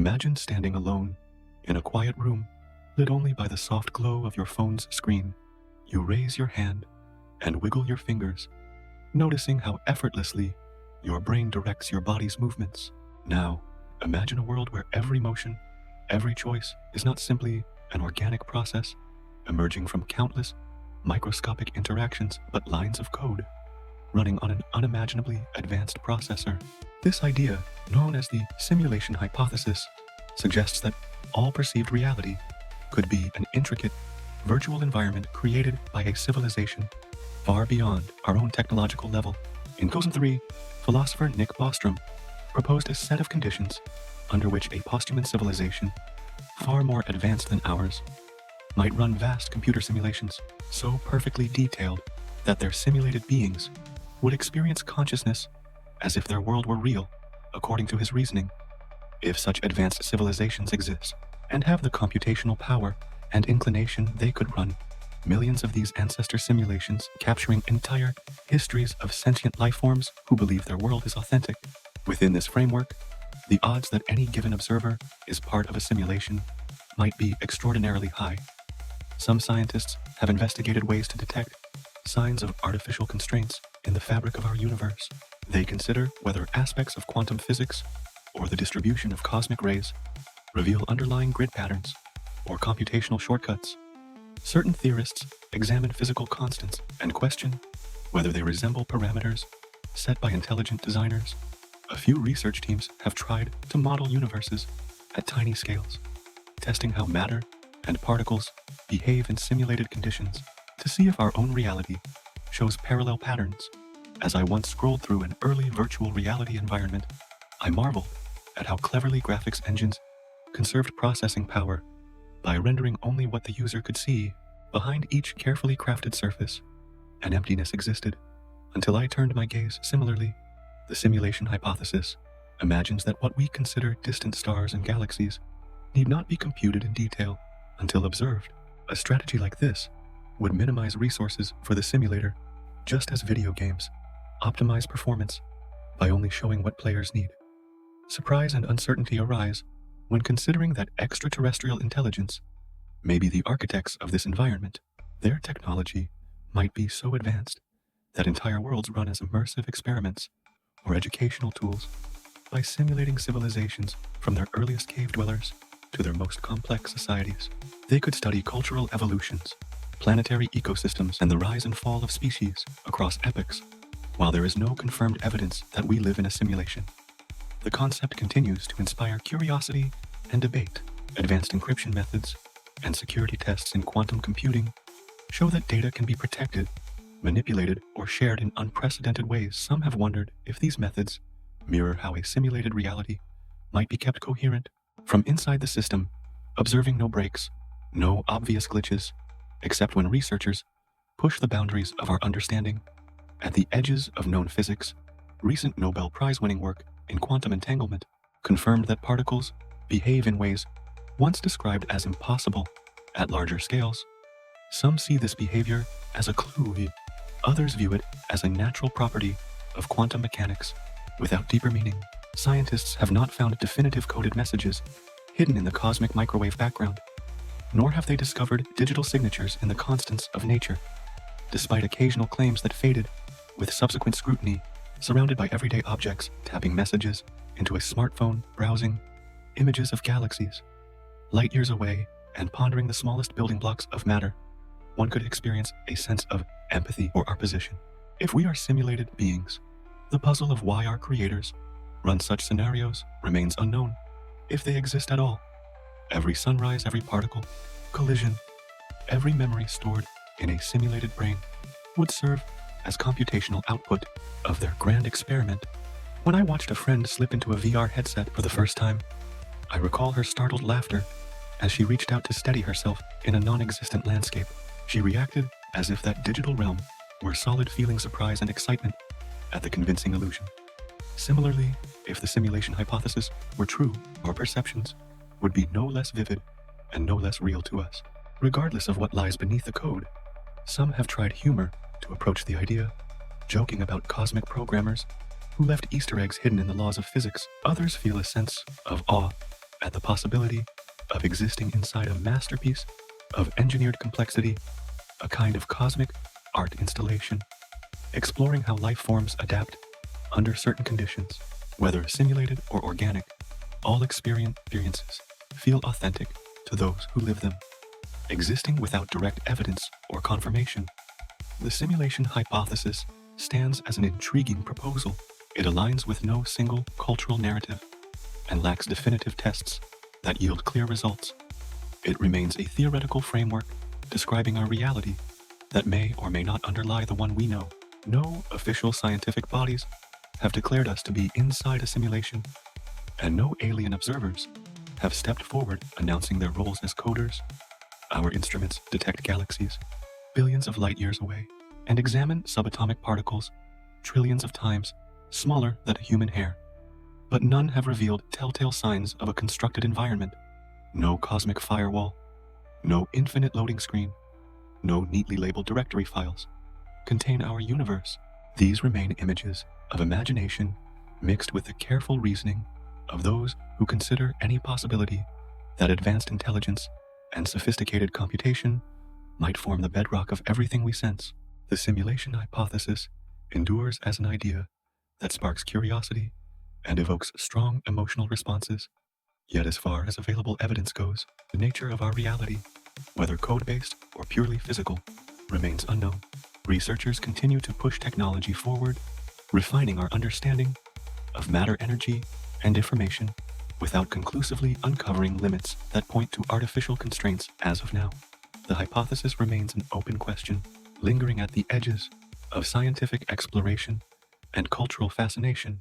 Imagine standing alone in a quiet room, lit only by the soft glow of your phone's screen. You raise your hand and wiggle your fingers, noticing how effortlessly your brain directs your body's movements. Now, imagine a world where every motion, every choice is not simply an organic process emerging from countless microscopic interactions, but lines of code running on an unimaginably advanced processor. This idea, known as the simulation hypothesis, suggests that all perceived reality could be an intricate, virtual environment created by a civilization far beyond our own technological level. In 2003, philosopher Nick Bostrom proposed a set of conditions under which a posthuman civilization, far more advanced than ours, might run vast computer simulations so perfectly detailed that their simulated beings would experience consciousness as if their world were real, according to his reasoning. If such advanced civilizations exist and have the computational power and inclination, they could run millions of these ancestor simulations, capturing entire histories of sentient life forms who believe their world is authentic. Within this framework, the odds that any given observer is part of a simulation might be extraordinarily high. Some scientists have investigated ways to detect signs of artificial constraints in the fabric of our universe. They consider whether aspects of quantum physics or the distribution of cosmic rays reveal underlying grid patterns or computational shortcuts. Certain theorists examine physical constants and question whether they resemble parameters set by intelligent designers. A few research teams have tried to model universes at tiny scales, testing how matter and particles behave in simulated conditions to see if our own reality shows parallel patterns. As I once scrolled through an early virtual reality environment, I marveled at how cleverly graphics engines conserved processing power by rendering only what the user could see. Behind each carefully crafted surface, an emptiness existed, until I turned my gaze similarly. The simulation hypothesis imagines that what we consider distant stars and galaxies need not be computed in detail until observed. A strategy like this would minimize resources for the simulator, just as video games optimize performance by only showing what players need. Surprise and uncertainty arise when considering that extraterrestrial intelligence may be the architects of this environment. Their technology might be so advanced that entire worlds run as immersive experiments or educational tools. By simulating civilizations from their earliest cave dwellers to their most complex societies, they could study cultural evolutions, planetary ecosystems, and the rise and fall of species across epochs. While there is no confirmed evidence that we live in a simulation, the concept continues to inspire curiosity and debate. Advanced encryption methods and security tests in quantum computing show that data can be protected, manipulated, or shared in unprecedented ways. Some have wondered if these methods mirror how a simulated reality might be kept coherent from inside the system, observing no breaks, no obvious glitches, except when researchers push the boundaries of our understanding. At the edges of known physics, recent Nobel Prize-winning work in quantum entanglement confirmed that particles behave in ways once described as impossible at larger scales. Some see this behavior as a clue, others view it as a natural property of quantum mechanics without deeper meaning. Scientists have not found definitive coded messages hidden in the cosmic microwave background, nor have they discovered digital signatures in the constants of nature, despite occasional claims that faded with subsequent scrutiny. Surrounded by everyday objects, tapping messages into a smartphone, browsing images of galaxies light years away, and pondering the smallest building blocks of matter, one could experience a sense of empathy for our position. If we are simulated beings, the puzzle of why our creators run such scenarios remains unknown, if they exist at all. Every sunrise, every particle, collision, every memory stored in a simulated brain would serve as computational output of their grand experiment. When I watched a friend slip into a VR headset for the first time, I recall her startled laughter as she reached out to steady herself in a non-existent landscape. She reacted as if that digital realm were solid, feeling surprise and excitement at the convincing illusion. Similarly, if the simulation hypothesis were true, our perceptions would be no less vivid and no less real to us, regardless of what lies beneath the code. Some have tried humor to approach the idea, joking about cosmic programmers who left Easter eggs hidden in the laws of physics. Others feel a sense of awe at the possibility of existing inside a masterpiece of engineered complexity, a kind of cosmic art installation, exploring how life forms adapt under certain conditions, whether simulated or organic. All experiences feel authentic to those who live them, existing without direct evidence or confirmation. The simulation hypothesis stands as an intriguing proposal. It aligns with no single cultural narrative and lacks definitive tests that yield clear results. It remains a theoretical framework describing a reality that may or may not underlie the one we know. No official scientific bodies have declared us to be inside a simulation, and no alien observers have stepped forward announcing their roles as coders. Our instruments detect galaxies billions of light years away and examine subatomic particles trillions of times smaller than a human hair. But none have revealed telltale signs of a constructed environment. No cosmic firewall, no infinite loading screen, no neatly labeled directory files contain our universe. These remain images of imagination mixed with the careful reasoning of those who consider any possibility that advanced intelligence and sophisticated computation might form the bedrock of everything we sense. The simulation hypothesis endures as an idea that sparks curiosity and evokes strong emotional responses. Yet as far as available evidence goes, the nature of our reality, whether code-based or purely physical, remains unknown. Researchers continue to push technology forward, refining our understanding of matter, energy, and information without conclusively uncovering limits that point to artificial constraints as of now. The hypothesis remains an open question, lingering at the edges of scientific exploration and cultural fascination.